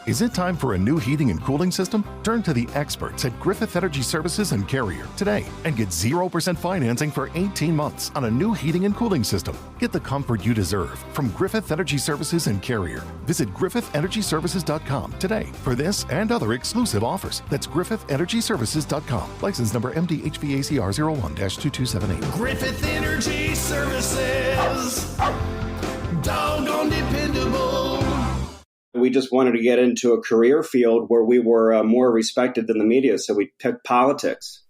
Is it time for a new heating and cooling system? Turn to the experts at Griffith Energy Services and Carrier today and get 0% financing for 18 months on a new heating and cooling system. Get the comfort you deserve from Griffith Energy Services and Carrier. Visit griffithenergyservices.com today for this and other exclusive offers. That's griffithenergyservices.com. License number MDHVACR 01-2278. Griffith Energy Services. Doggone dependable. We just wanted to get into a career field where we were more respected than the media, so we picked politics.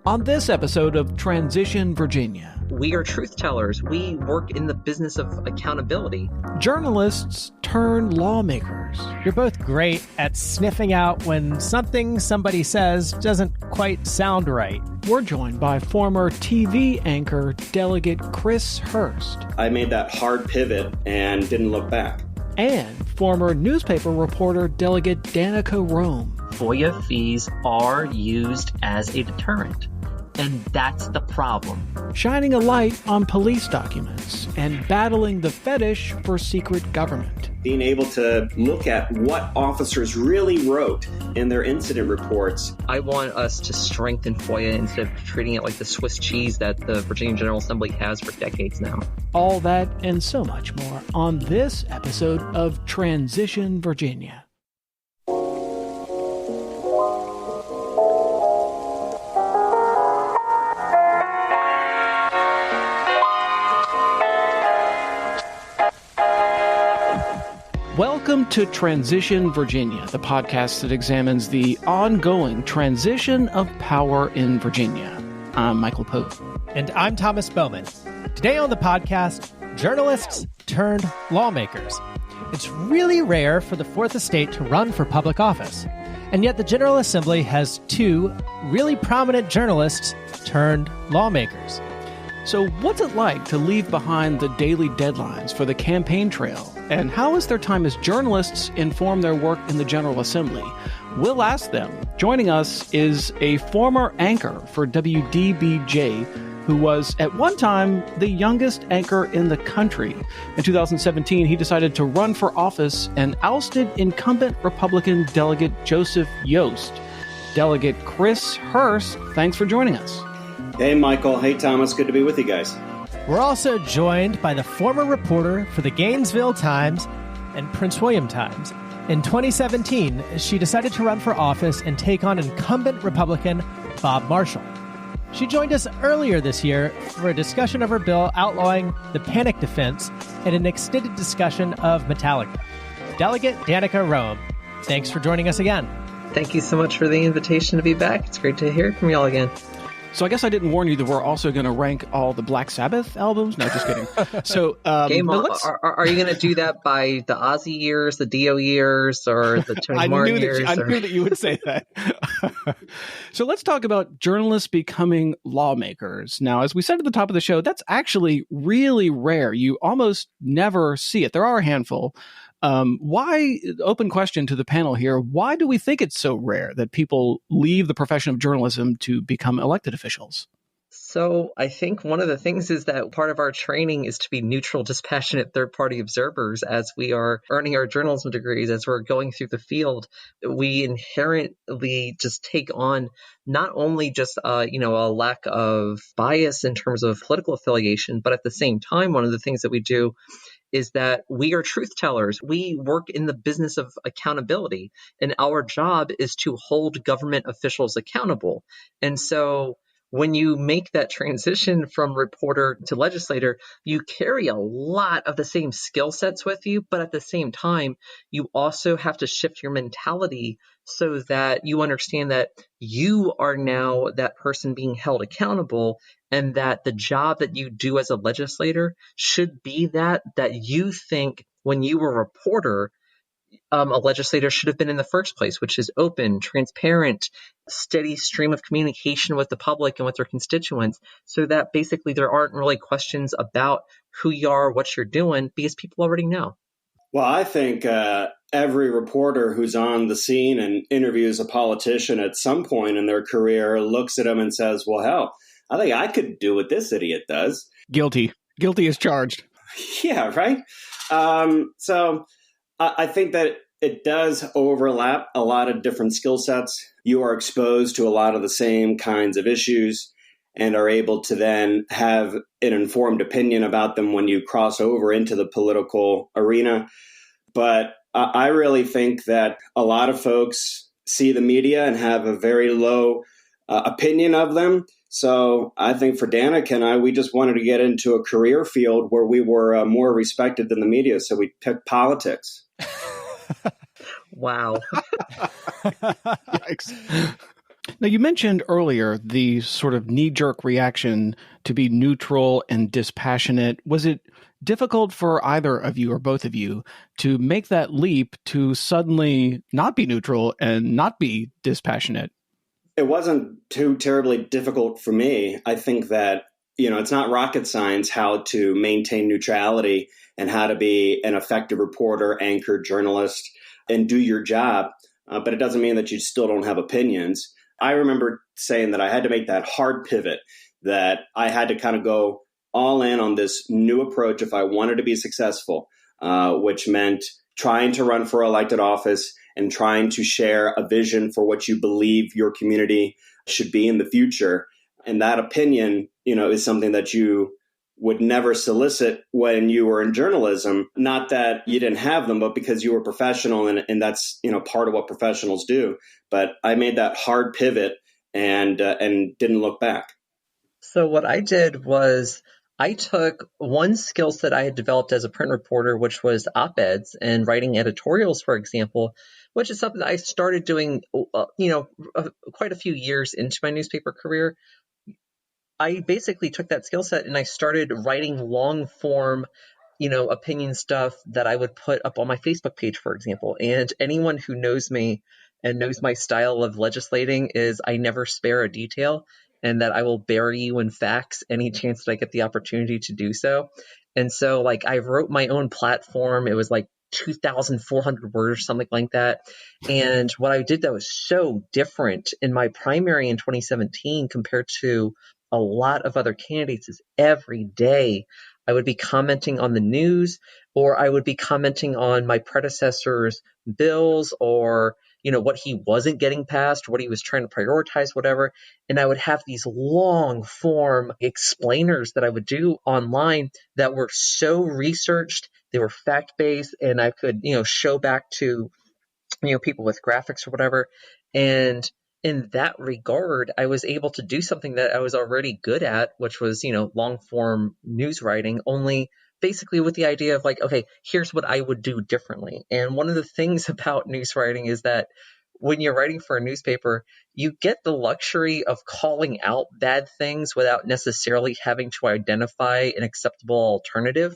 On this episode of Transition Virginia, we are truth tellers. We work in the business of accountability. Journalists turn lawmakers. You're both great at sniffing out when something somebody says doesn't quite sound right. We're joined by former TV anchor Delegate Hurst. I made that hard pivot and didn't look back. And former newspaper reporter Delegate Danica Roem. FOIA fees are used as a deterrent, and that's the problem. Shining a light on police documents and battling the fetish for secret government. Being able to look at what officers really wrote in their incident reports. I want us to strengthen FOIA instead of treating it like the Swiss cheese that the Virginia General Assembly has for decades now. All that and so much more on this episode of Transition Virginia. Welcome to Transition Virginia, the podcast that examines the ongoing transition of power in Virginia. I'm Michael Pope. And I'm Thomas Bowman. Today on the podcast, journalists turned lawmakers. It's really rare for the Fourth Estate to run for public office. And yet the General Assembly has two really prominent journalists turned lawmakers. So what's it like to leave behind the daily deadlines for the campaign trail? And how has their time as journalists informed their work in the General Assembly? We'll ask them. Joining us is a former anchor for WDBJ, who was at one time the youngest anchor in the country. In 2017, he decided to run for office and ousted incumbent Republican Delegate Joseph Yost. Delegate Hurst, thanks for joining us. Hey, Michael. Hey, Thomas. Good to be with you guys. We're also joined by the former reporter for the Gainesville Times and Prince William Times. In 2017, she decided to run for office and take on incumbent Republican Bob Marshall. She joined us earlier this year for a discussion of her bill outlawing the panic defense and an extended discussion of Metallica. Delegate Danica Roem, thanks for joining us again. Thank you so much for the invitation to be back. It's great to hear from you all again. So I guess I didn't warn you that we're also going to rank all the Black Sabbath albums. No, just kidding. So, Game on. Are you going to do that by the Ozzy years, the Dio years, or the Tony Martin years? I knew that you would say that. So let's talk about journalists becoming lawmakers. Now, as we said at the top of the show, that's actually really rare. You almost never see it. There are a handful. Why, open question to the panel here, why do we think it's so rare that people leave the profession of journalism to become elected officials? So I think one of the things is that part of our training is to be neutral, dispassionate third-party observers as we are earning our journalism degrees, as we're going through the field. We inherently just take on not only just a lack of bias in terms of political affiliation, but at the same time, one of the things that we do is that we are truth tellers. We work in the business of accountability, and our job is to hold government officials accountable. And so when you make that transition from reporter to legislator, you carry a lot of the same skill sets with you, but at the same time, you also have to shift your mentality so that you understand that you are now that person being held accountable, and that the job that you do as a legislator should be that you think when you were a reporter, a legislator should have been in the first place, which is open, transparent, steady stream of communication with the public and with their constituents, so that basically there aren't really questions about who you are, what you're doing, because people already know. Well, I think every reporter who's on the scene and interviews a politician at some point in their career looks at them and says, well, hell, I think I could do what this idiot does. Guilty as charged. Yeah, right. So I think that It does overlap a lot of different skill sets. You are exposed to a lot of the same kinds of issues and are able to then have an informed opinion about them when you cross over into the political arena. But I really think that a lot of folks see the media and have a very low opinion of them. So I think for Danica and I, we just wanted to get into a career field where we were more respected than the media. So we picked politics. Wow. Yikes. Now, you mentioned earlier the sort of knee-jerk reaction to be neutral and dispassionate. Was it difficult for either of you or both of you to make that leap to suddenly not be neutral and not be dispassionate? It wasn't too terribly difficult for me. I think that, it's not rocket science how to maintain neutrality and how to be an effective reporter, anchor, journalist, and do your job. But it doesn't mean that you still don't have opinions. I remember saying that I had to make that hard pivot, that I had to kind of go all in on this new approach if I wanted to be successful, which meant trying to run for elected office and trying to share a vision for what you believe your community should be in the future. And that opinion, is something that you would never solicit when you were in journalism. Not that you didn't have them, but because you were professional and that's, part of what professionals do. But I made that hard pivot and didn't look back. So what I did was I took one skill set I had developed as a print reporter, which was op-eds and writing editorials, for example, which is something that I started doing, quite a few years into my newspaper career. I basically took that skill set and I started writing long form, opinion stuff that I would put up on my Facebook page, for example. And anyone who knows me and knows my style of legislating is I never spare a detail, and that I will bury you in facts any chance that I get the opportunity to do so. And so I wrote my own platform. It was 2,400 words or something like that. And what I did that was so different in my primary in 2017 compared to a lot of other candidates is every day I would be commenting on the news, or I would be commenting on my predecessor's bills, or what he wasn't getting passed, what he was trying to prioritize, whatever. And I would have these long form explainers that I would do online that were so researched, they were fact-based, and I could, show back to, people with graphics or whatever. And in that regard, I was able to do something that I was already good at, which was, long form news writing, only basically with the idea of okay, here's what I would do differently. And one of the things about news writing is that when you're writing for a newspaper, you get the luxury of calling out bad things without necessarily having to identify an acceptable alternative,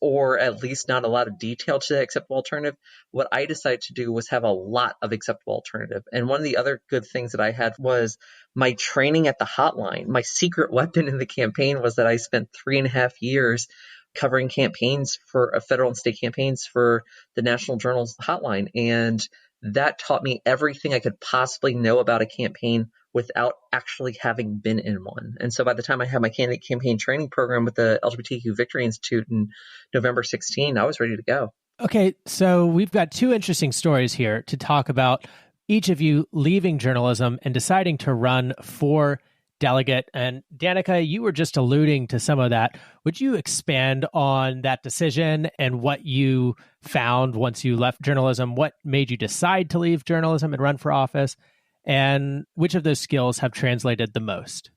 or at least not a lot of detail to the acceptable alternative. What I decided to do was have a lot of acceptable alternative. And one of the other good things that I had was my training at the hotline. My secret weapon in the campaign was that I spent 3.5 years covering campaigns for federal and state campaigns for the National Journal's hotline. And that taught me everything I could possibly know about a campaign without actually having been in one. And so by the time I had my candidate campaign training program with the LGBTQ Victory Institute in November 16, I was ready to go. Okay, so we've got two interesting stories here to talk about, each of you leaving journalism and deciding to run for delegate. And Danica, you were just alluding to some of that. Would you expand on that decision and what you found once you left journalism? What made you decide to leave journalism and run for office? And which of those skills have translated the most?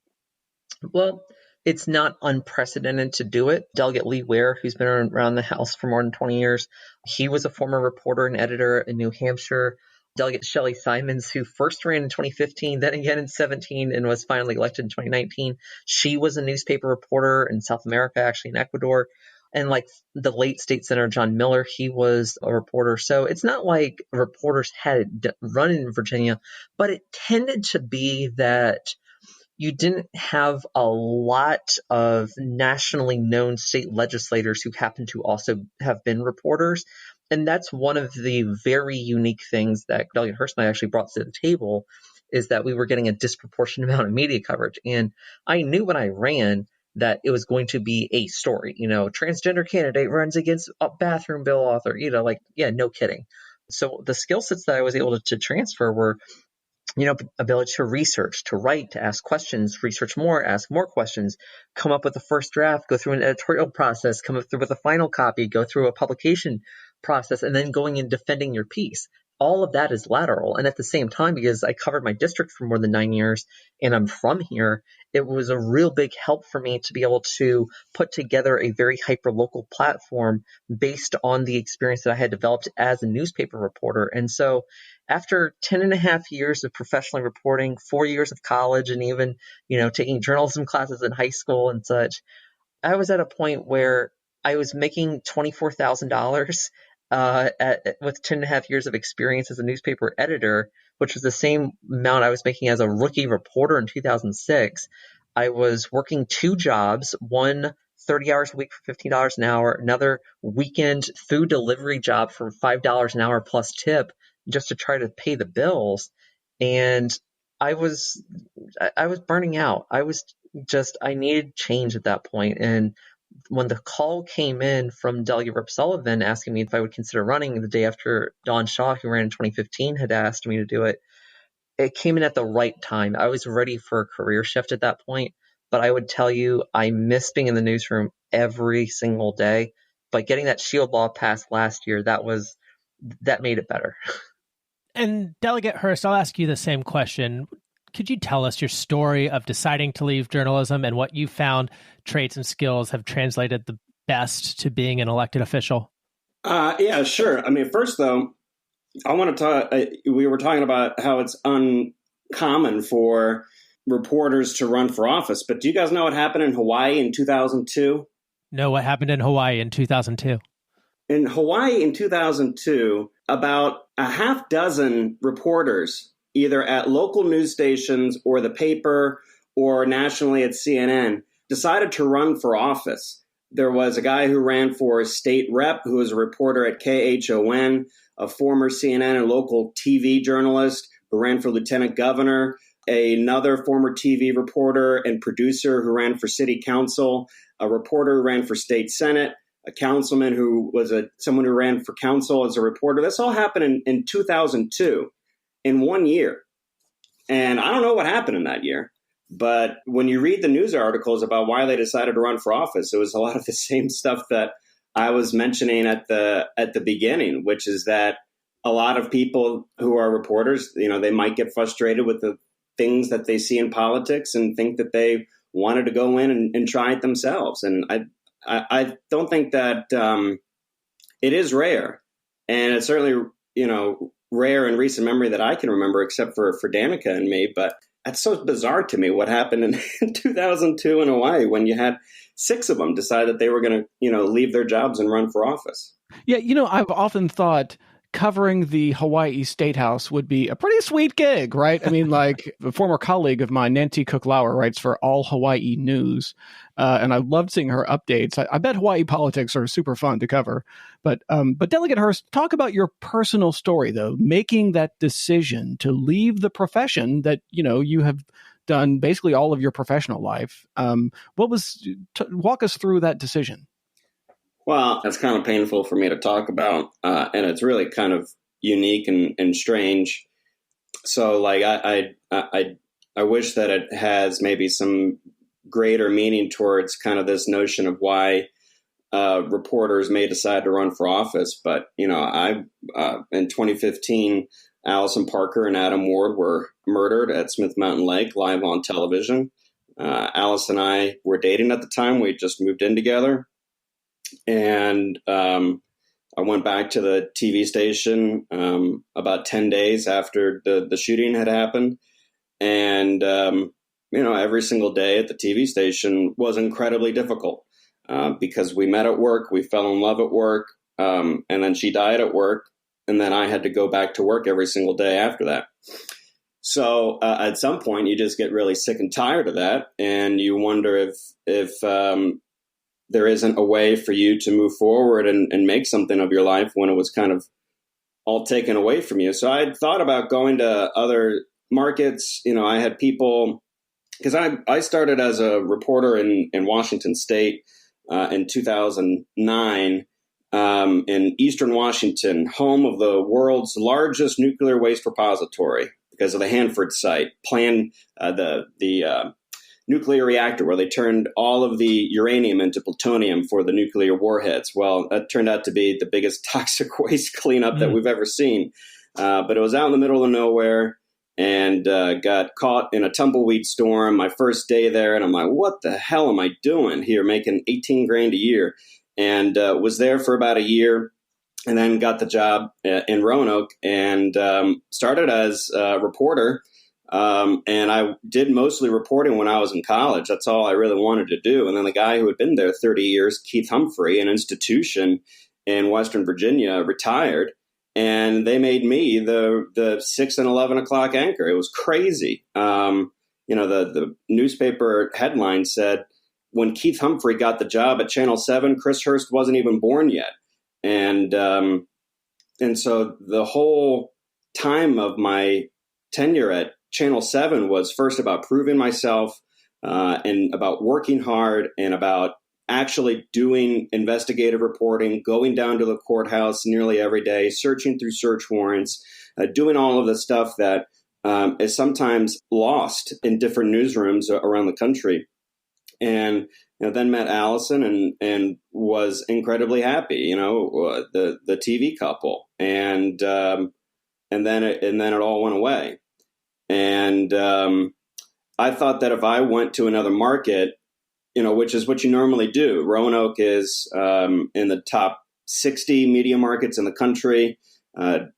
Well, it's not unprecedented to do it. Delegate Lee Ware, who's been around the House for more than 20 years, he was a former reporter and editor in New Hampshire. Delegate Shelley Simons, who first ran in 2015, then again in 2017, and was finally elected in 2019. She was a newspaper reporter in South America, actually in Ecuador. And the late state senator John Miller, he was a reporter. So it's not like reporters had run in Virginia, but it tended to be that you didn't have a lot of nationally known state legislators who happened to also have been reporters. And that's one of the very unique things that Delegate Hurst and I actually brought to the table, is that we were getting a disproportionate amount of media coverage. And I knew when I ran that it was going to be a story, transgender candidate runs against a bathroom bill author, no kidding. So the skill sets that I was able to transfer were, ability to research, to write, to ask questions, research more, ask more questions, come up with a first draft, go through an editorial process, come up through with a final copy, go through a publication process, and then going and defending your piece. All of that is lateral. And at the same time, because I covered my district for more than 9 years and I'm from here, it was a real big help for me to be able to put together a very hyper-local platform based on the experience that I had developed as a newspaper reporter. And so after 10 and a half years of professionally reporting, 4 years of college, and even, taking journalism classes in high school and such, I was at a point where I was making $24,000 with 10 and a half years of experience as a newspaper editor, which was the same amount I was making as a rookie reporter in 2006. I was working 2 jobs, one 30 hours a week for $15 an hour, another weekend food delivery job for $5 an hour plus tip, just to try to pay the bills. And I was burning out. I needed change at that point. And when the call came in from Delegate Rep Sullivan asking me if I would consider running the day after Don Shaw, who ran in 2015, had asked me to do it, it came in at the right time. I was ready for a career shift at that point. But I would tell you, I miss being in the newsroom every single day. But getting that SHIELD law passed last year, that made it better. And Delegate Hurst, I'll ask you the same question. Could you tell us your story of deciding to leave journalism and what you found traits and skills have translated the best to being an elected official? Yeah, sure. I mean, first, though, I want to talk. We were talking about how it's uncommon for reporters to run for office. But do you guys know what happened in Hawaii in 2002? No, what happened in Hawaii in 2002? In Hawaii in 2002, about a half dozen reporters, either at local news stations or the paper or nationally at CNN, decided to run for office. There was a guy who ran for state rep, who was a reporter at KHON, a former CNN and local TV journalist who ran for lieutenant governor, another former TV reporter and producer who ran for city council, a reporter who ran for state senate, a councilman who was someone who ran for council as a reporter. This all happened in 2002, in 1 year. And I don't know what happened in that year. But when you read the news articles about why they decided to run for office, it was a lot of the same stuff that I was mentioning at the beginning, which is that a lot of people who are reporters, they might get frustrated with the things that they see in politics and think that they wanted to go in and try it themselves. And I don't think that it is rare. And it's certainly, rare in recent memory that I can remember, except for Danica and me. But it's so bizarre to me what happened in 2002 in Hawaii when you had 6 of them decide that they were going to, leave their jobs and run for office. Yeah, I've often thought covering the Hawaii State House would be a pretty sweet gig, right? I mean, like a former colleague of mine, Nancy Cook-Lauer, writes for All Hawaii News, and I loved seeing her updates. I bet Hawaii politics are super fun to cover. But Delegate Hurst, talk about your personal story, though, making that decision to leave the profession that, you have done basically all of your professional life. Walk us through that decision. Well, it's kind of painful for me to talk about, and it's really kind of unique and strange. So, like, I wish that it has maybe some greater meaning towards kind of this notion of why reporters may decide to run for office. But, in 2015, Allison Parker and Adam Ward were murdered at Smith Mountain Lake live on television. Alice and I were dating at the time. We just moved in together. And I went back to the TV station about 10 days after the shooting had happened. And, every single day at the TV station was incredibly difficult because we met at work, we fell in love at work, and then she died at work. And then I had to go back to work every single day after that. So at some point, you just get really sick and tired of that. And you wonder if there isn't a way for you to move forward and make something of your life when it was kind of all taken away from you. So I thought about going to other markets. I had people, because I started as a reporter in Washington State in 2009 in eastern Washington, home of the world's largest nuclear waste repository because of the Hanford site, planned the nuclear reactor where they turned all of the uranium into plutonium for the nuclear warheads. Well, that turned out to be the biggest toxic waste cleanup that we've ever seen. But it was out in the middle of nowhere and got caught in a tumbleweed storm my first day there. And I'm like, what the hell am I doing here, making $18,000 a year? And was there for about a year and then got the job in Roanoke and started as a reporter. And I did mostly reporting when I was in college. That's all I really wanted to do. And then the guy who had been there 30 years, Keith Humphrey, an institution in Western Virginia, retired. And they made me the 6 and 11 o'clock anchor. It was crazy. The newspaper headline said, when Keith Humphrey got the job at Channel 7, Chris Hurst wasn't even born yet. And so the whole time of my tenure at Channel 7 was first about proving myself and about working hard and about actually doing investigative reporting, going down to the courthouse nearly every day, searching through search warrants, doing all of the stuff that is sometimes lost in different newsrooms around the country. And then met Allison and was incredibly happy, the TV couple. And then it all went away. And I thought that if I went to another market, which is what you normally do, Roanoke is in the top 60 media markets in the country. And,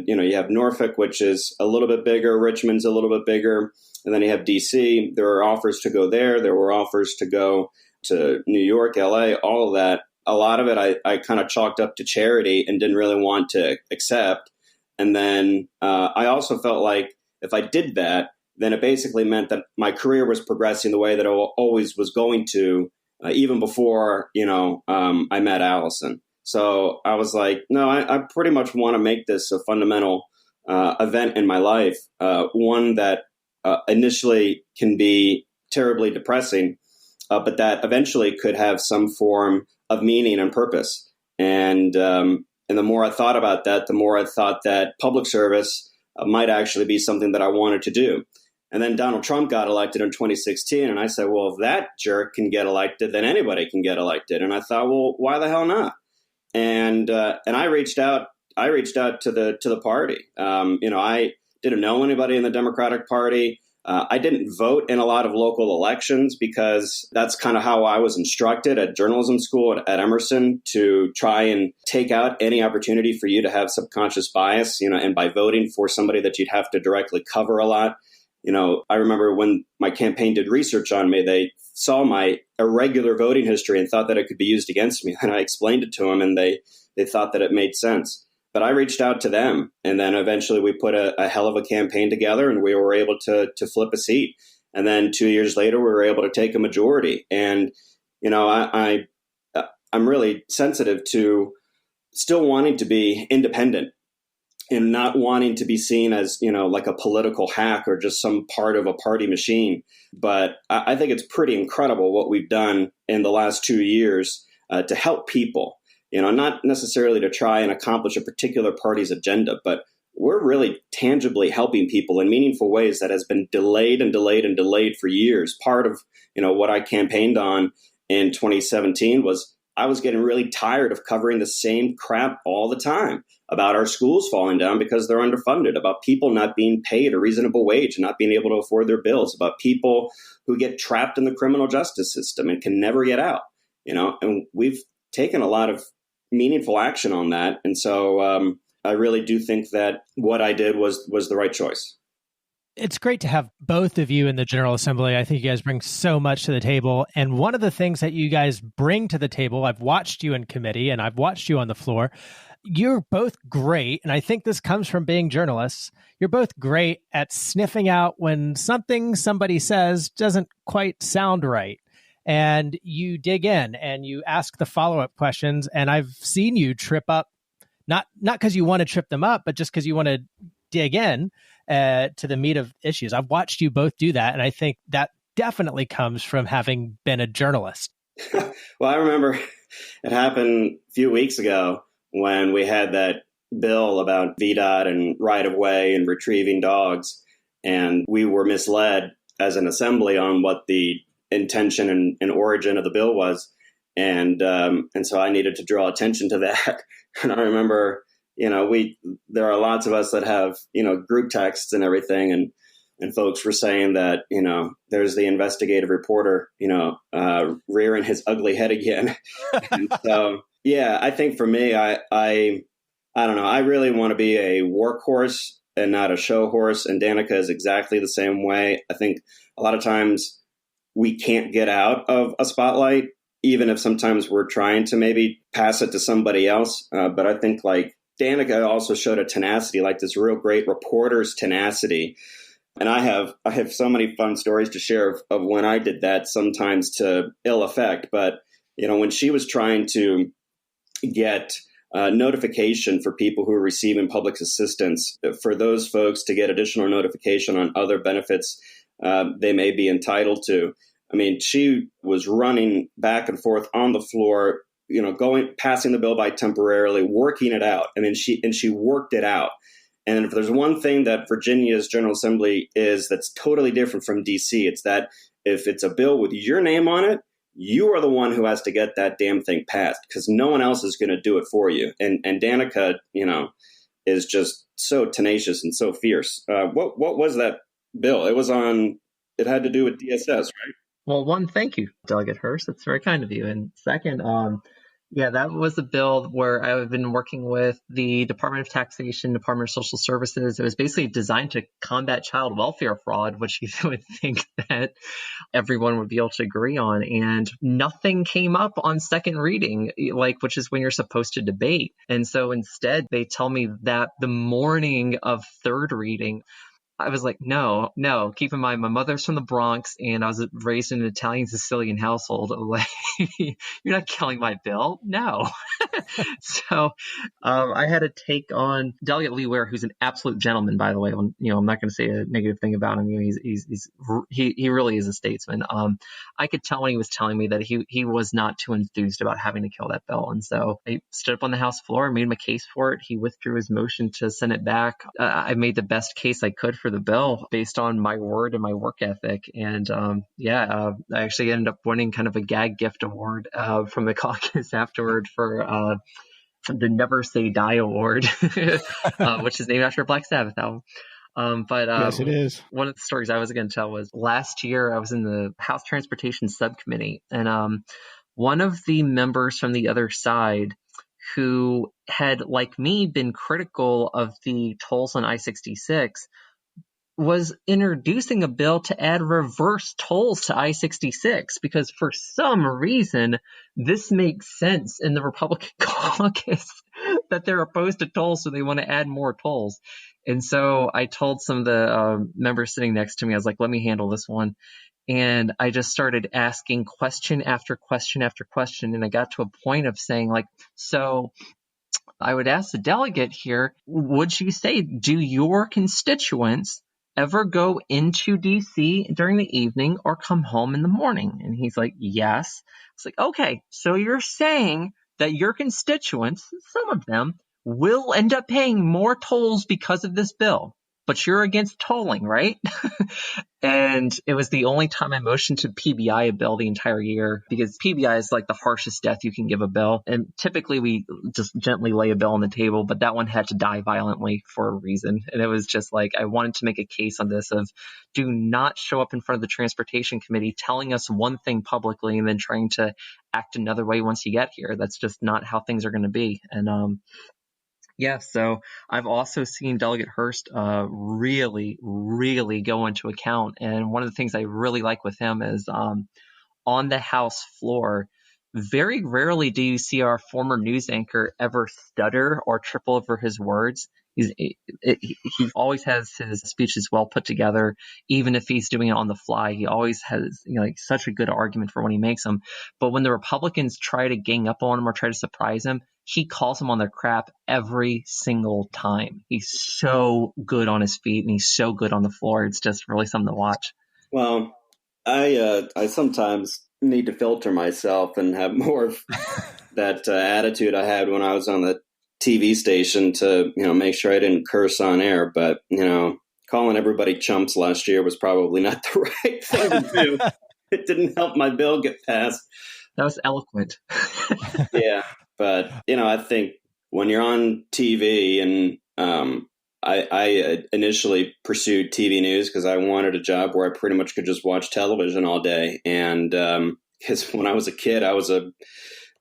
you have Norfolk, which is a little bit bigger. Richmond's a little bit bigger. And then you have DC. There are offers to go there. There were offers to go to New York, LA, all of that. A lot of it I kind of chalked up to charity and didn't really want to accept. And then I also felt like if I did that, then it basically meant that my career was progressing the way that it always was going to, even before, I met Allison. So I was like, no, I pretty much want to make this a fundamental event in my life, one that initially can be terribly depressing, but that eventually could have some form of meaning and purpose. And the more I thought about that, the more I thought that public service might actually be something that I wanted to do. And then Donald Trump got elected in 2016. And I said, well, if that jerk can get elected, then anybody can get elected. And I thought, well, why the hell not? And I reached out to the party. I didn't know anybody in the Democratic Party. I didn't vote in a lot of local elections because that's kind of how I was instructed at journalism school at Emerson, to try and take out any opportunity for you to have subconscious bias, and by voting for somebody that you'd have to directly cover a lot. I remember when my campaign did research on me, they saw my irregular voting history and thought that it could be used against me. And I explained it to them and they thought that it made sense. But I reached out to them, and then eventually we put a hell of a campaign together, and we were able to flip a seat. And then 2 years later, we were able to take a majority. And I'm really sensitive to still wanting to be independent and not wanting to be seen as like a political hack or just some part of a party machine. But I think it's pretty incredible what we've done in the last 2 years to help people. Not necessarily to try and accomplish a particular party's agenda, but we're really tangibly helping people in meaningful ways that has been delayed and delayed and delayed for years. Part of, what I campaigned on in 2017 was I was getting really tired of covering the same crap all the time about our schools falling down because they're underfunded, about people not being paid a reasonable wage and not being able to afford their bills, about people who get trapped in the criminal justice system and can never get out, and we've taken a lot of meaningful action on that. And so I really do think that what I did was the right choice. It's great to have both of you in the General Assembly. I think you guys bring so much to the table. And one of the things that you guys bring to the table, I've watched you in committee and I've watched you on the floor. You're both great. And I think this comes from being journalists. You're both great at sniffing out when something somebody says doesn't quite sound right. And you dig in and you ask the follow-up questions. And I've seen you trip up, not because you want to trip them up, but just because you want to dig in to the meat of issues. I've watched you both do that. And I think that definitely comes from having been a journalist. Well, I remember It happened a few weeks ago when we had that bill about VDOT and right-of-way and retrieving dogs, and we were misled as an assembly on what the intention and origin of the bill was. And so I needed to draw attention to that. And I remember, there are lots of us that have, group texts and everything. And folks were saying that, there's the investigative reporter, rearing his ugly head again. And so, yeah, I think for me, I don't know. I really want to be a workhorse and not a show horse. And Danica is exactly the same way. I think a lot of times we can't get out of a spotlight, even if sometimes we're trying to maybe pass it to somebody else. But I think like Danica also showed a tenacity, like this real great reporter's tenacity. And I have so many fun stories to share of when I did that, sometimes to ill effect. But, when she was trying to get notification for people who are receiving public assistance, for those folks to get additional notification on other benefits they may be entitled to. I mean, she was running back and forth on the floor, passing the bill by temporarily, working it out. I mean, she worked it out. And if there's one thing that Virginia's General Assembly is that's totally different from DC, it's that if it's a bill with your name on it, you are the one who has to get that damn thing passed because no one else is going to do it for you. And Danica, is just so tenacious and so fierce. What was that bill? It had to do with DSS, right? Well, one, thank you, Delegate Hurst. That's very kind of you. And second, that was a bill where I've been working with the Department of Taxation, Department of Social Services. It was basically designed to combat child welfare fraud, which you would think that everyone would be able to agree on. And nothing came up on second reading, which is when you're supposed to debate. And so instead, they tell me that the morning of third reading, I was like, no. Keep in mind, my mother's from the Bronx, and I was raised in an Italian Sicilian household. Like, you're not killing my bill, no. So, I had to take on Delegate Lee Ware, who's an absolute gentleman, by the way. I'm not going to say a negative thing about him. He really is a statesman. I could tell when he was telling me that he was not too enthused about having to kill that bill, and so I stood up on the House floor and made him a case for it. He withdrew his motion to send it back. I made the best case I could for the bill based on my word and my work ethic. And I actually ended up winning kind of a gag gift award from the caucus afterward for the Never Say Die Award, which is named after a Black Sabbath album. Yes, it is. One of the stories I was going to tell was last year I was in the House Transportation Subcommittee, and one of the members from the other side who had, like me, been critical of the tolls on I-66 was introducing a bill to add reverse tolls to I-66 because for some reason this makes sense in the Republican caucus that they're opposed to tolls, so they want to add more tolls. And so I told some of the members sitting next to me, I was like, let me handle this one. And I just started asking question after question after question, and I got to a point of saying, like, so I would ask the delegate here, would you say, do your constituents ever go into DC during the evening or come home in the morning? And he's like, yes. It's like, okay, so you're saying that your constituents, some of them, will end up paying more tolls because of this bill, but you're against tolling, right? And it was the only time I motioned to PBI a bill the entire year, because PBI is like the harshest death you can give a bill. And typically we just gently lay a bill on the table, but that one had to die violently for a reason. And it was just like, I wanted to make a case on this of do not show up in front of the Transportation Committee telling us one thing publicly and then trying to act another way once you get here. That's just not how things are going to be. And so I've also seen Delegate Hurst really, really go into account. And one of the things I really like with him is on the House floor, very rarely do you see our former news anchor ever stutter or trip over his words. He always has his speeches well put together, even if he's doing it on the fly. He always has such a good argument for when he makes them. But when the Republicans try to gang up on him or try to surprise him, he calls them on their crap every single time. He's so good on his feet and he's so good on the floor. It's just really something to watch. Well, I sometimes need to filter myself and have more that attitude I had when I was on the TV station to, make sure I didn't curse on air. But, calling everybody chumps last year was probably not the right thing to do. It didn't help my bill get passed. That was eloquent. Yeah. But, I think when you're on TV and I initially pursued TV news because I wanted a job where I pretty much could just watch television all day. And because when I was a kid, I was a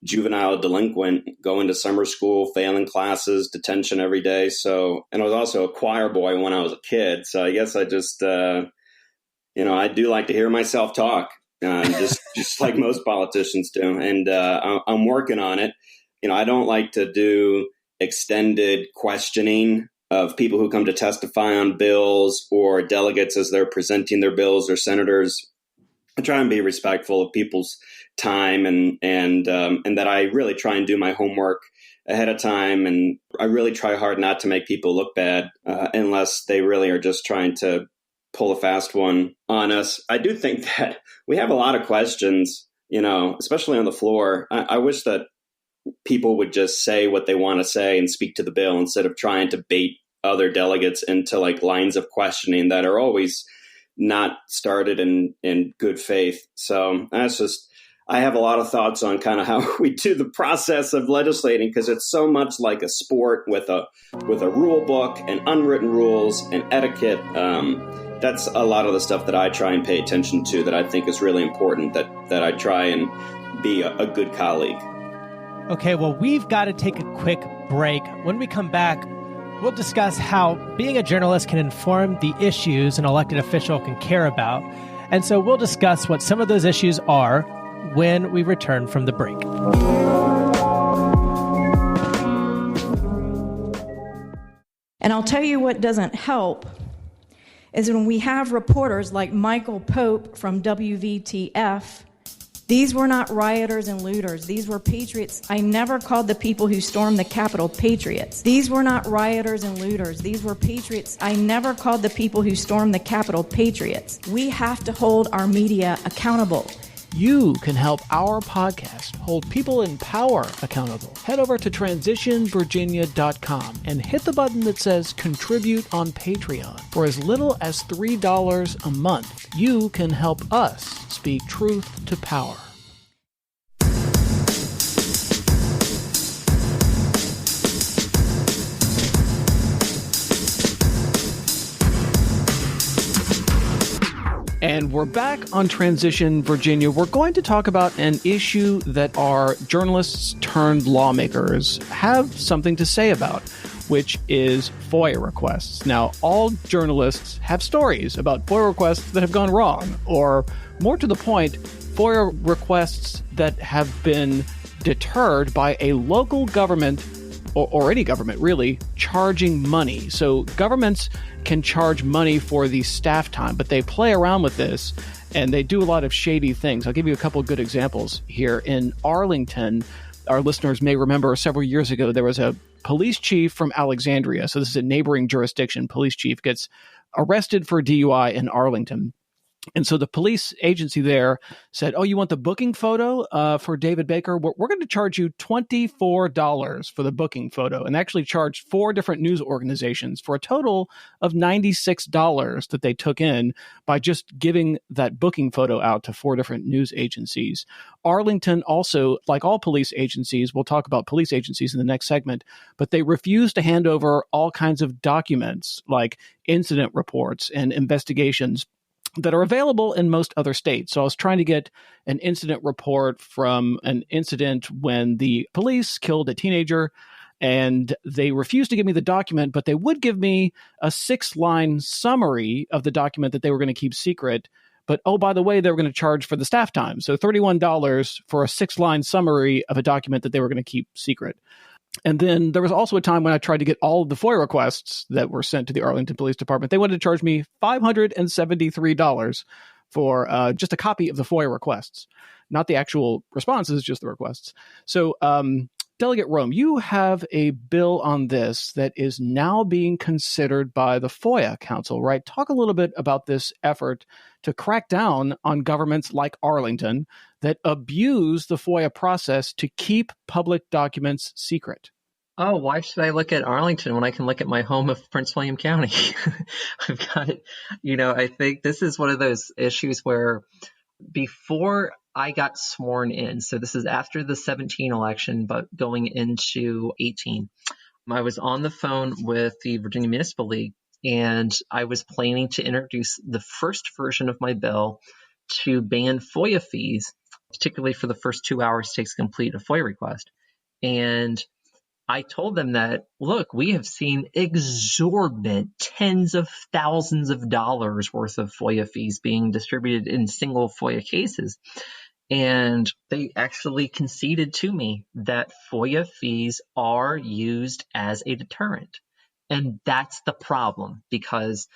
juvenile delinquent, going to summer school, failing classes, detention every day. So, and I was also a choir boy when I was a kid. So I guess I just, I do like to hear myself talk, just like most politicians do. And I'm working on it. I don't like to do extended questioning of people who come to testify on bills or delegates as they're presenting their bills or senators. I try and be respectful of people's time and that I really try and do my homework ahead of time. And I really try hard not to make people look bad unless they really are just trying to pull a fast one on us. I do think that we have a lot of questions, especially on the floor. I wish that people would just say what they want to say and speak to the bill instead of trying to bait other delegates into like lines of questioning that are always not started in good faith. So that's just, I have a lot of thoughts on kind of how we do the process of legislating, because it's so much like a sport with a rule book and unwritten rules and etiquette. That's a lot of the stuff that I try and pay attention to, that I think is really important, that I try and be a good colleague. Okay, well, we've got to take a quick break. When we come back, we'll discuss how being a journalist can inform the issues an elected official can care about. And so we'll discuss what some of those issues are when we return from the break. And I'll tell you what doesn't help is when we have reporters like Michael Pope from WVTF. These were not rioters and looters. These were patriots. I never called the people who stormed the Capitol patriots. These were not rioters and looters. These were patriots. I never called the people who stormed the Capitol patriots. We have to hold our media accountable. You can help our podcast hold people in power accountable. Head over to transitionvirginia.com and hit the button that says Contribute on Patreon. For as little as $3 a month, you can help us speak truth to power. And we're back on Transition Virginia. We're going to talk about an issue that our journalists turned lawmakers have something to say about, which is FOIA requests. Now, all journalists have stories about FOIA requests that have gone wrong, or more to the point, FOIA requests that have been deterred by a local government, or any government really, charging money. So governments can charge money for the staff time, but they play around with this and they do a lot of shady things. I'll give you a couple of good examples here. In Arlington, our listeners may remember several years ago, there was a police chief from Alexandria. So this is a neighboring jurisdiction. Police chief gets arrested for DUI in Arlington. And so the police agency there said, oh, you want the booking photo for David Baker? We're going to charge you $24 for the booking photo, and actually charged 4 different news organizations for a total of $96 that they took in by just giving that booking photo out to 4 different news agencies. Arlington also, like all police agencies, we'll talk about police agencies in the next segment, but they refused to hand over all kinds of documents like incident reports and investigations that are available in most other states. So I was trying to get an incident report from an incident when the police killed a teenager, and they refused to give me the document, but they would give me a 6-line summary of the document that they were going to keep secret. But, oh, by the way, they were going to charge for the staff time. So $31 for a 6-line summary of a document that they were going to keep secret. And then there was also a time when I tried to get all of the FOIA requests that were sent to the Arlington Police Department. They wanted to charge me $573 for just a copy of the FOIA requests, not the actual responses, just the requests. So Delegate Roem, you have a bill on this that is now being considered by the FOIA Council, right? Talk a little bit about this effort to crack down on governments like Arlington that abuse the FOIA process to keep public documents secret. Oh, why should I look at Arlington when I can look at my home of Prince William County? I've got it. I think this is one of those issues where before I got sworn in, so this is after the 17 election, but going into 18, I was on the phone with the Virginia Municipal League, and I was planning to introduce the first version of my bill to ban FOIA fees, particularly for the first 2 hours it takes to complete a FOIA request. And I told them that, look, we have seen exorbitant tens of thousands of dollars worth of FOIA fees being distributed in single FOIA cases. And they actually conceded to me that FOIA fees are used as a deterrent. And that's the problem, because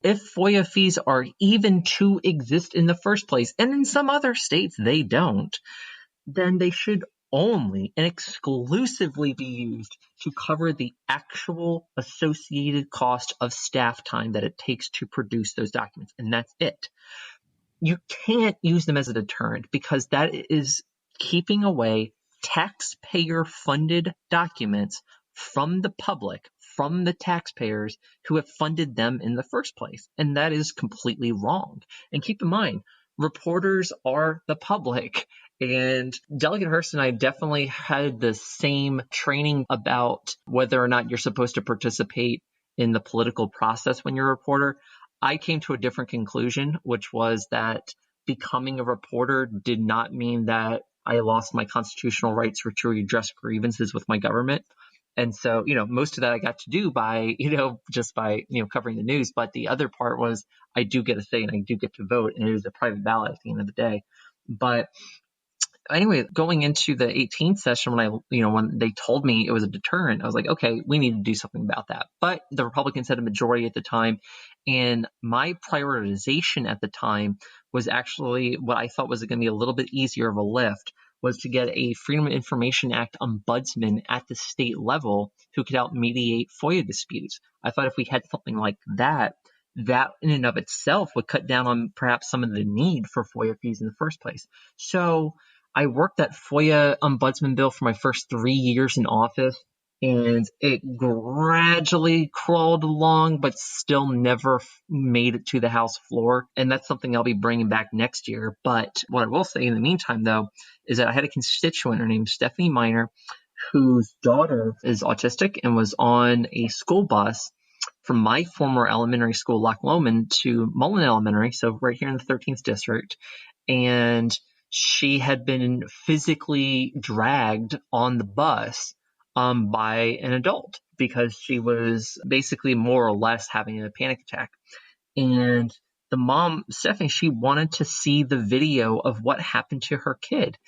if FOIA fees are even to exist in the first place, and in some other states they don't, then they should only and exclusively be used to cover the actual associated cost of staff time that it takes to produce those documents. And that's it. You can't use them as a deterrent, because that is keeping away taxpayer-funded documents from the public, from the taxpayers who have funded them in the first place. And that is completely wrong. And keep in mind, reporters are the public. And Delegate Hurst and I definitely had the same training about whether or not you're supposed to participate in the political process when you're a reporter. I came to a different conclusion, which was that becoming a reporter did not mean that I lost my constitutional rights to redress grievances with my government. And so, most of that I got to do by, just by, covering the news. But the other part was I do get a say and I do get to vote, and it is a private ballot at the end of the day. But anyway, going into the 18th session, when they told me it was a deterrent, I was like, okay, we need to do something about that. But the Republicans had a majority at the time, and my prioritization at the time was actually what I thought was going to be a little bit easier of a lift, was to get a Freedom of Information Act ombudsman at the state level who could help mediate FOIA disputes. I thought if we had something like that, that in and of itself would cut down on perhaps some of the need for FOIA fees in the first place. So I worked that FOIA ombudsman bill for my first 3 years in office, and it gradually crawled along, but still never made it to the House floor. And that's something I'll be bringing back next year. But what I will say in the meantime, though, is that I had a constituent, her name's Stephanie Miner, whose daughter is autistic and was on a school bus from my former elementary school, Loch Lomond, to Mullen Elementary, so right here in the 13th district. And she had been physically dragged on the bus by an adult because she was basically more or less having a panic attack. And the mom, Stephanie, she wanted to see the video of what happened to her kid.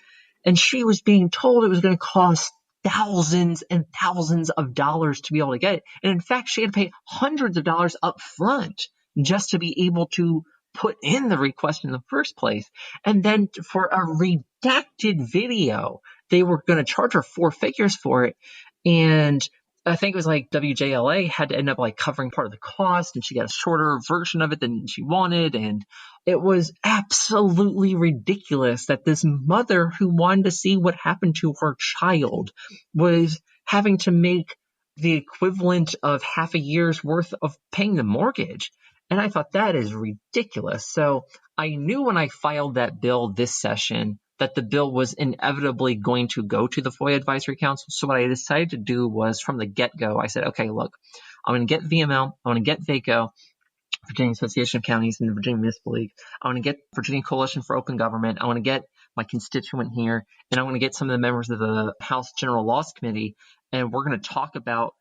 And she was being told it was going to cost thousands and thousands of dollars to be able to get it. And in fact, she had to pay hundreds of dollars up front just to be able to put in the request in the first place. And then for a redacted video, they were going to charge her 4 figures for it. And I think it was like WJLA had to end up like covering part of the cost, and she got a shorter version of it than she wanted. And it was absolutely ridiculous that this mother who wanted to see what happened to her child was having to make the equivalent of half a year's worth of paying the mortgage. And I thought that is ridiculous. So I knew when I filed that bill this session that the bill was inevitably going to go to the FOIA Advisory Council. So what I decided to do was from the get-go, I said, okay, look, I'm going to get VML, I'm going to get VACO, Virginia Association of Counties, and the Virginia Municipal League. I want to get Virginia Coalition for Open Government. I want to get my constituent here, and I want to get some of the members of the House General Laws Committee, and we're going to talk about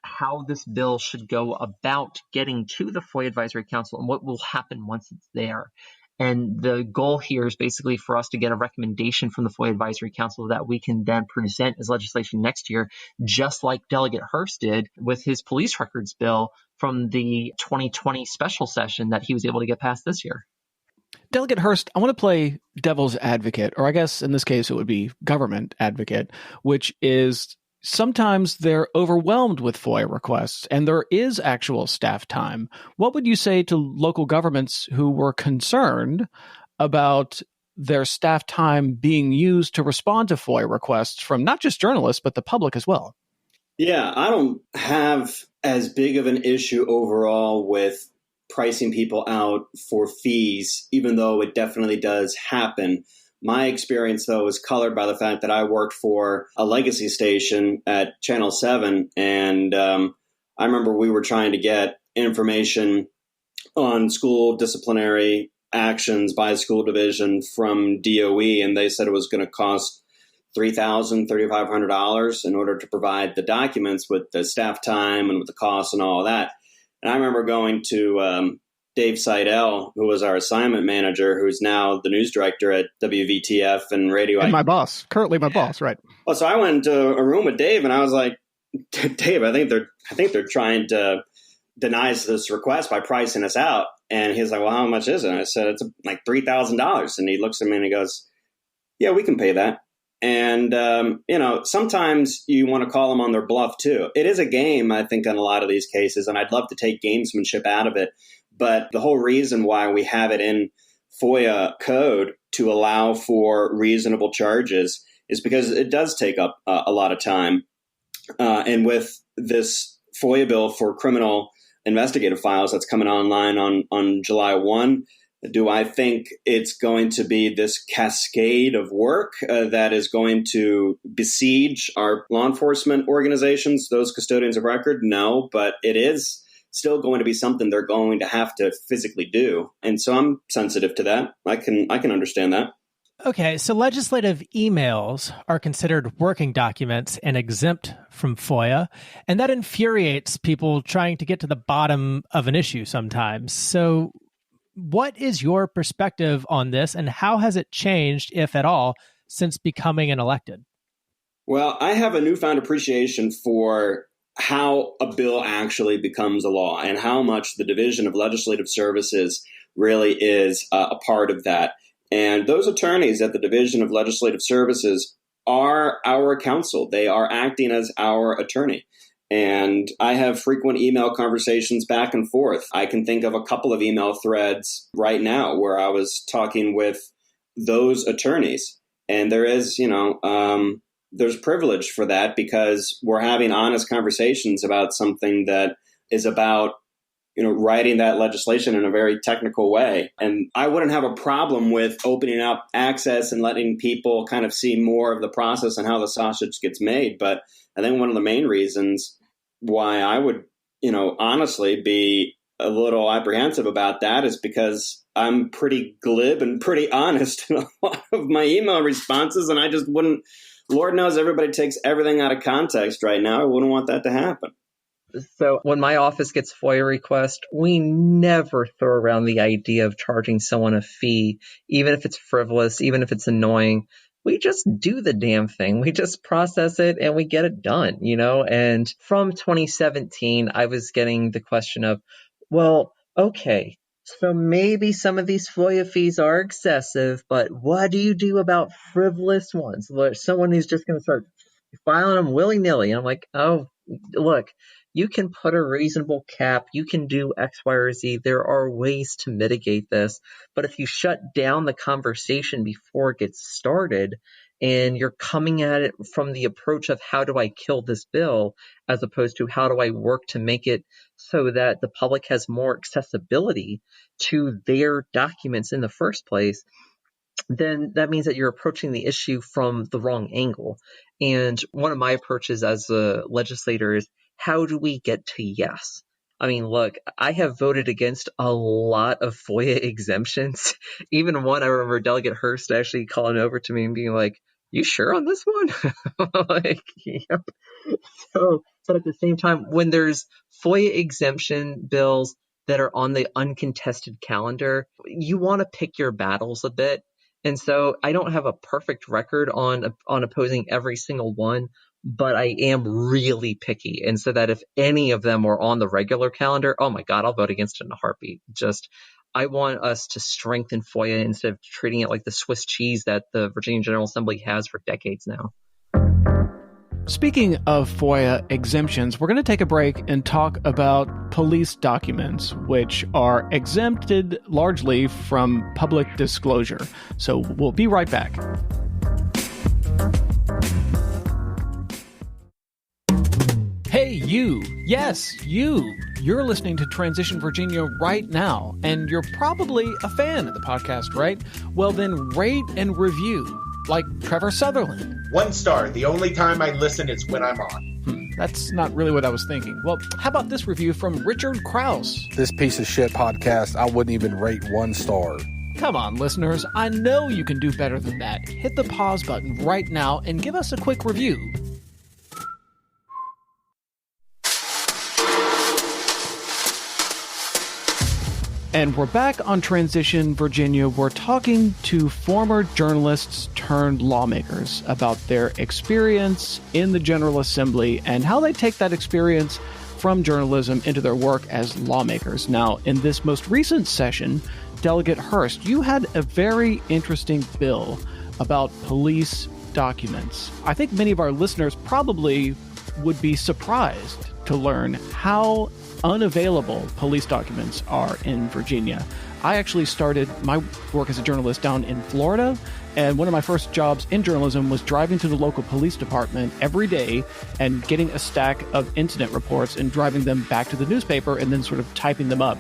how this bill should go about getting to the FOIA Advisory Council and what will happen once it's there. And the goal here is basically for us to get a recommendation from the FOIA Advisory Council that we can then present as legislation next year, just like Delegate Hurst did with his police records bill from the 2020 special session that he was able to get passed this year. Delegate Hurst, I want to play devil's advocate, or I guess in this case it would be government advocate, which is sometimes they're overwhelmed with FOIA requests and there is actual staff time. What would you say to local governments who were concerned about their staff time being used to respond to FOIA requests from not just journalists, but the public as well? Yeah, I don't have as big of an issue overall with pricing people out for fees, even though it definitely does happen. My experience, though, is colored by the fact that I worked for a legacy station at Channel 7, and I remember we were trying to get information on school disciplinary actions by school division from DOE, and they said it was going to cost $3,000, $3,500 in order to provide the documents with the staff time and with the costs and all of that. And I remember going to Dave Seidel, who was our assignment manager, who's now the news director at WVTF and radio. And my boss, currently my boss, right? Well, so I went into a room with Dave, and I was like, Dave, I think they're trying to deny this request by pricing us out. And he's like, well, how much is it? And I said, it's like $3,000. And he looks at me and he goes, yeah, we can pay that. And, sometimes you want to call them on their bluff, too. It is a game, I think, in a lot of these cases, and I'd love to take gamesmanship out of it. But the whole reason why we have it in FOIA code to allow for reasonable charges is because it does take up a lot of time. And with this FOIA bill for criminal investigative files that's coming online on July 1, do I think it's going to be this cascade of work that is going to besiege our law enforcement organizations, those custodians of record? No, but it is still going to be something they're going to have to physically do. And so I'm sensitive to that. I can understand that. Okay, so legislative emails are considered working documents and exempt from FOIA, and that infuriates people trying to get to the bottom of an issue sometimes. So what is your perspective on this, and how has it changed, if at all, since becoming an elected? Well, I have a newfound appreciation for how a bill actually becomes a law and how much the Division of Legislative Services really is a part of that. And those attorneys at the Division of Legislative Services are our counsel. They are acting as our attorney. And I have frequent email conversations back and forth. I can think of a couple of email threads right now where I was talking with those attorneys. And there is, there's privilege for that because we're having honest conversations about something that is about, writing that legislation in a very technical way. And I wouldn't have a problem with opening up access and letting people kind of see more of the process and how the sausage gets made. But I think one of the main reasons why I would, honestly be a little apprehensive about that is because I'm pretty glib and pretty honest in a lot of my email responses. And I just wouldn't, Lord knows everybody takes everything out of context right now. I wouldn't want that to happen. So when my office gets FOIA requests, we never throw around the idea of charging someone a fee, even if it's frivolous, even if it's annoying. We just do the damn thing. We just process it and we get it done, And from 2017, I was getting the question of, well, okay, so maybe some of these FOIA fees are excessive, but what do you do about frivolous ones? Someone who's just going to start filing them willy-nilly. And I'm like, oh, look, you can put a reasonable cap. You can do X, Y, or Z. There are ways to mitigate this. But if you shut down the conversation before it gets started and you're coming at it from the approach of how do I kill this bill, as opposed to how do I work to make it so that the public has more accessibility to their documents in the first place, then that means that you're approaching the issue from the wrong angle. And one of my approaches as a legislator is, how do we get to yes? I mean, look, I have voted against a lot of FOIA exemptions. Even one, I remember Delegate Hurst actually calling over to me and being like, you sure on this one? So, but at the same time, when there's FOIA exemption bills that are on the uncontested calendar, you want to pick your battles a bit. And so I don't have a perfect record on opposing every single one, but I am really picky. And so that if any of them were on the regular calendar, oh my God, I'll vote against it in a heartbeat. I want us to strengthen FOIA instead of treating it like the Swiss cheese that the Virginia General Assembly has for decades now. Speaking of FOIA exemptions, we're going to take a break and talk about police documents, which are exempted largely from public disclosure. So we'll be right back. Hey, you. Yes, you. You're listening to Transition Virginia right now, and you're probably a fan of the podcast, right? Well, then rate and review, like Trevor Sutherland. 1 star. The only time I listen is when I'm on. That's not really what I was thinking. Well, how about this review from Richard Krause? This piece of shit podcast, I wouldn't even rate 1 star. Come on, listeners. I know you can do better than that. Hit the pause button right now and give us a quick review. And we're back on Transition Virginia. We're talking to former journalists turned lawmakers about their experience in the General Assembly and how they take that experience from journalism into their work as lawmakers. Now, in this most recent session, Delegate Hurst, you had a very interesting bill about police documents. I think many of our listeners probably would be surprised to learn how unavailable police documents are in Virginia. I actually started my work as a journalist down in Florida, and one of my first jobs in journalism was driving to the local police department every day and getting a stack of incident reports and driving them back to the newspaper and then sort of typing them up.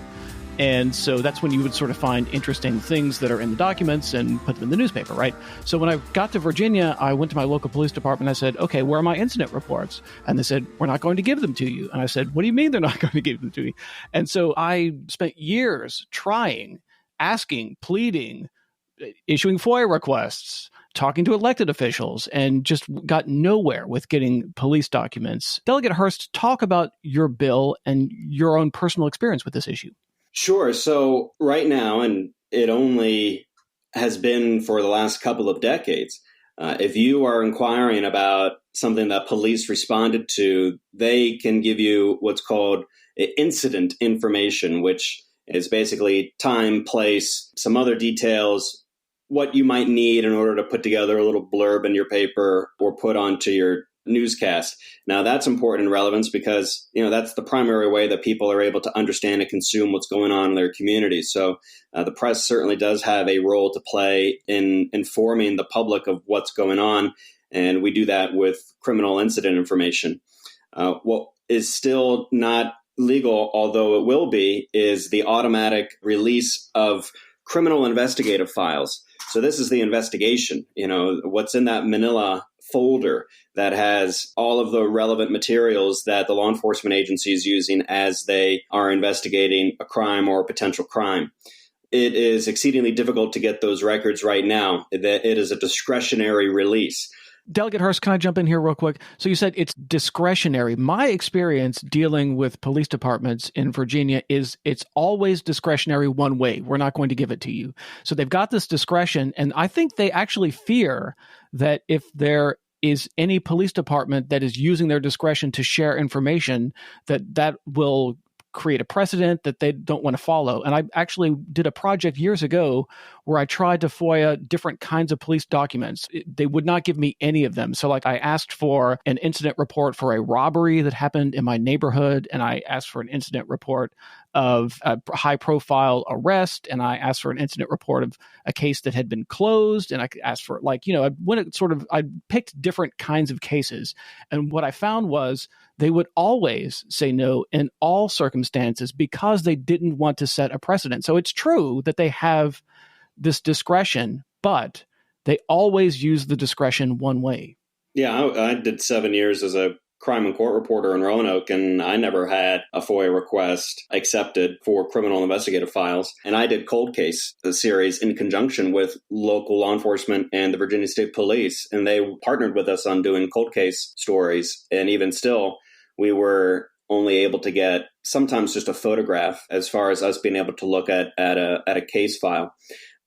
And so that's when you would sort of find interesting things that are in the documents and put them in the newspaper, right? So when I got to Virginia, I went to my local police department. I said, okay, where are my incident reports? And they said, we're not going to give them to you. And I said, what do you mean they're not going to give them to me? And so I spent years trying, asking, pleading, issuing FOIA requests, talking to elected officials, and just got nowhere with getting police documents. Delegate Hurst, talk about your bill and your own personal experience with this issue. Sure. So right now, and it only has been for the last couple of decades, if you are inquiring about something that police responded to, they can give you what's called incident information, which is basically time, place, some other details, what you might need in order to put together a little blurb in your paper or put onto your newscast. Now, that's important in relevance because, that's the primary way that people are able to understand and consume what's going on in their community. So the press certainly does have a role to play in informing the public of what's going on. And we do that with criminal incident information. What is still not legal, although it will be, is the automatic release of criminal investigative files. So this is the investigation, what's in that manila folder that has all of the relevant materials that the law enforcement agency is using as they are investigating a crime or a potential crime. It is exceedingly difficult to get those records right now. That it is a discretionary release. Delegate Hurst, can I jump in here real quick? So you said it's discretionary. My experience dealing with police departments in Virginia is it's always discretionary one way. We're not going to give it to you. So they've got this discretion, and I think they actually fear that if there is any police department that is using their discretion to share information, that will create a precedent that they don't want to follow. And I actually did a project years ago where I tried to FOIA different kinds of police documents. They would not give me any of them. So like I asked for an incident report for a robbery that happened in my neighborhood, and I asked for an incident report of a high-profile arrest, and I asked for an incident report of a case that had been closed, and I asked for I picked different kinds of cases. And what I found was they would always say no in all circumstances because they didn't want to set a precedent. So it's true that they have this discretion, but they always use the discretion one way. Yeah, I did 7 years as a crime and court reporter in Roanoke, and I never had a FOIA request accepted for criminal investigative files. And I did cold case series in conjunction with local law enforcement and the Virginia State Police, and they partnered with us on doing cold case stories. And even still, we were only able to get sometimes just a photograph as far as us being able to look at a case file.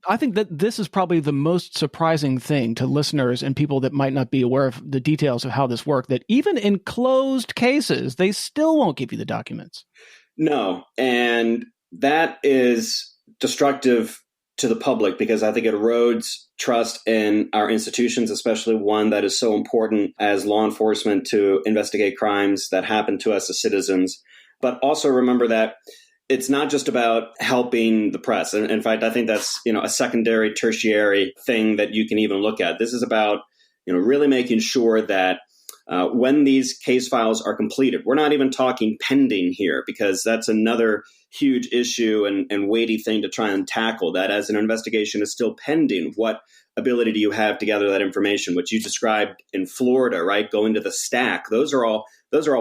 I think that this is probably the most surprising thing to listeners and people that might not be aware of the details of how this works, that even in closed cases, they still won't give you the documents. No. And that is destructive to the public because I think it erodes trust in our institutions, especially one that is so important as law enforcement to investigate crimes that happen to us as citizens. But also remember that it's not just about helping the press. In fact, I think that's, a secondary, tertiary thing that you can even look at. This is about, really making sure that when these case files are completed, we're not even talking pending here, because that's another huge issue and weighty thing to try and tackle, that as an investigation is still pending, what ability do you have to gather that information, which you described in Florida, right? Going to the stack. Those are all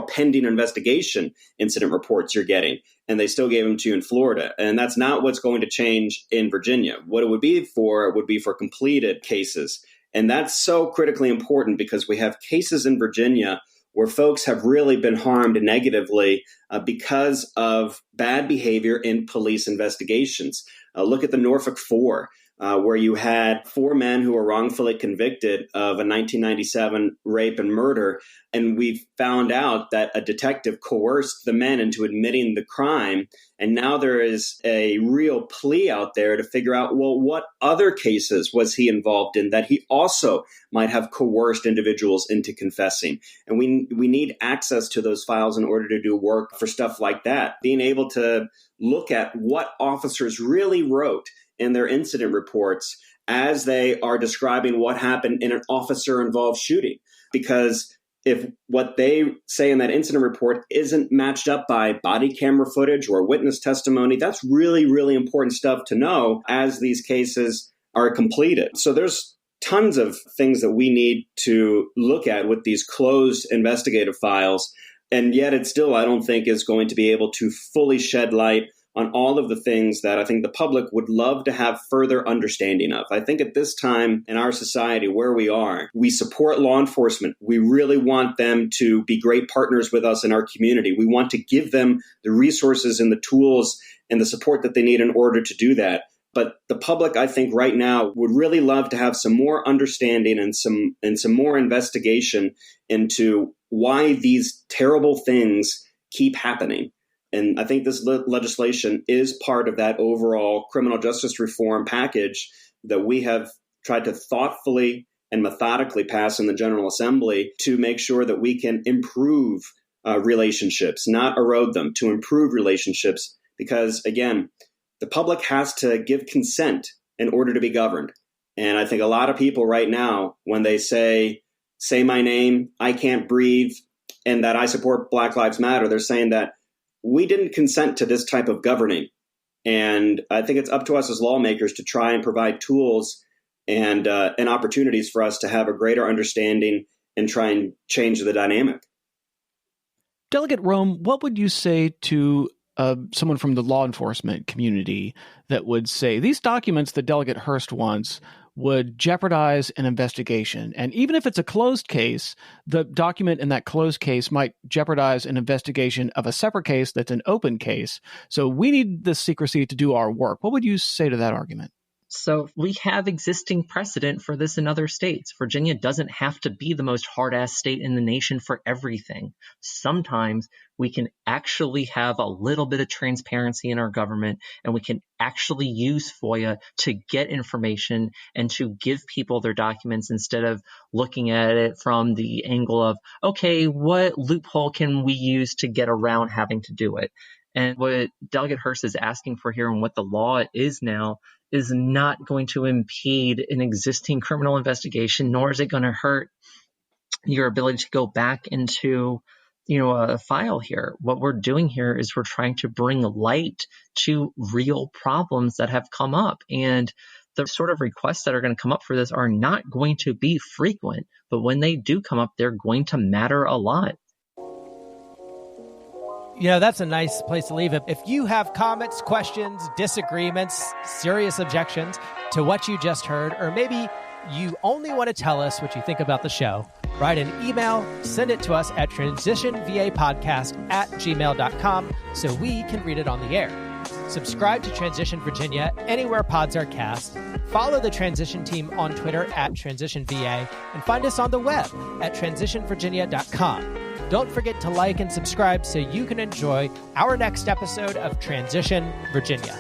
pending investigation incident reports you're getting, and they still gave them to you in Florida. And that's not what's going to change in Virginia. What it would be for completed cases. And that's so critically important because we have cases in Virginia where folks have really been harmed negatively because of bad behavior in police investigations. Look at the Norfolk Four, where you had 4 men who were wrongfully convicted of a 1997 rape and murder. And we found out that a detective coerced the men into admitting the crime. And now there is a real plea out there to figure out, well, what other cases was he involved in that he also might have coerced individuals into confessing? And we need access to those files in order to do work for stuff like that. Being able to look at what officers really wrote in their incident reports as they are describing what happened in an officer-involved shooting. Because if what they say in that incident report isn't matched up by body camera footage or witness testimony, that's really, really important stuff to know as these cases are completed. So there's tons of things that we need to look at with these closed investigative files. And yet it still, I don't think, is going to be able to fully shed light on all of the things that I think the public would love to have further understanding of. I think at this time in our society where we are, we support law enforcement. We really want them to be great partners with us in our community. We want to give them the resources and the tools and the support that they need in order to do that. But the public, I think right now, would really love to have some more understanding and some more investigation into why these terrible things keep happening. And I think this legislation is part of that overall criminal justice reform package that we have tried to thoughtfully and methodically pass in the General Assembly to make sure that we can improve relationships, not erode them, to improve relationships. Because, again, the public has to give consent in order to be governed. And I think a lot of people right now, when they say my name, I can't breathe, and that I support Black Lives Matter, they're saying that we didn't consent to this type of governing. And I think it's up to us as lawmakers to try and provide tools and opportunities for us to have a greater understanding and try and change the dynamic. Delegate Roem, what would you say to someone from the law enforcement community that would say these documents that Delegate Hurst wants would jeopardize an investigation? And even if it's a closed case, the document in that closed case might jeopardize an investigation of a separate case that's an open case. So we need this secrecy to do our work. What would you say to that argument? So we have existing precedent for this in other states. Virginia doesn't have to be the most hard-ass state in the nation for everything. Sometimes we can actually have a little bit of transparency in our government, and we can actually use FOIA to get information and to give people their documents instead of looking at it from the angle of, okay, what loophole can we use to get around having to do it? And what Delegate Hurst is asking for here and what the law is now is not going to impede an existing criminal investigation, nor is it going to hurt your ability to go back into, a file here. What we're doing here is we're trying to bring light to real problems that have come up. And the sort of requests that are going to come up for this are not going to be frequent, but when they do come up, they're going to matter a lot. That's a nice place to leave it. If you have comments, questions, disagreements, serious objections to what you just heard, or maybe you only want to tell us what you think about the show, write an email, send it to us at transitionvapodcast@gmail.com so we can read it on the air. Subscribe to Transition Virginia anywhere pods are cast. Follow the Transition team on Twitter @TransitionVA and find us on the web at transitionvirginia.com. Don't forget to like and subscribe so you can enjoy our next episode of Transition Virginia.